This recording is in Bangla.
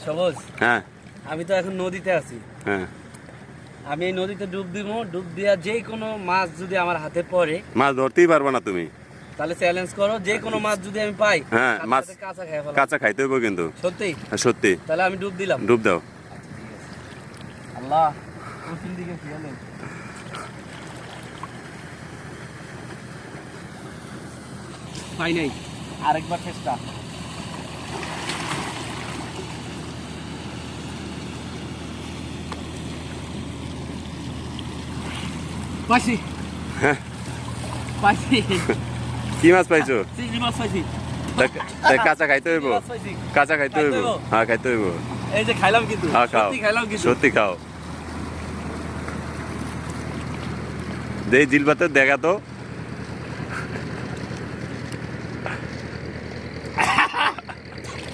সবুজ, হ্যাঁ আমি তো এখন নদীতে আছি। হ্যাঁ, আমি এই নদীতে ডুব দিব, ডুব দিয়া যে কোনো মাছ যদি আমার হাতে পড়ে, মাছ ধরতেই পারবা না তুমি। তাহলে চ্যালেঞ্জ করো, যে কোনো মাছ যদি আমি পাই, হ্যাঁ, সাথে মাছ সাথে কাঁচা খেয়ে ফেলাম। কাঁচা খাইতে হইব কিন্তু। সত্যি? হ্যাঁ, সত্যি। তাহলে আমি ডুব দিলাম। ডুব দাও। আল্লাহ, পশ্চিম দিকে ফিরালে পাই নাই, আরেকবার চেষ্টা। পাইছি, হ্যাঁ, পাইছি, কি মাছ পাইছো? চিংড়ি মাছ পাইছি। কাঁচা খাইতে হইব, চিংড়ি মাছ পাইছি। কাঁচা খাইতে হইব। খাইতে হইব? হ্যাঁ, খাইতে হইব। এই যে খাইলাম কিন্তু, হ্যাঁ, খাও, সত্যি খাইলাম কিন্তু। সত্যি খাও। দেই জিল পাতে দেখা তো।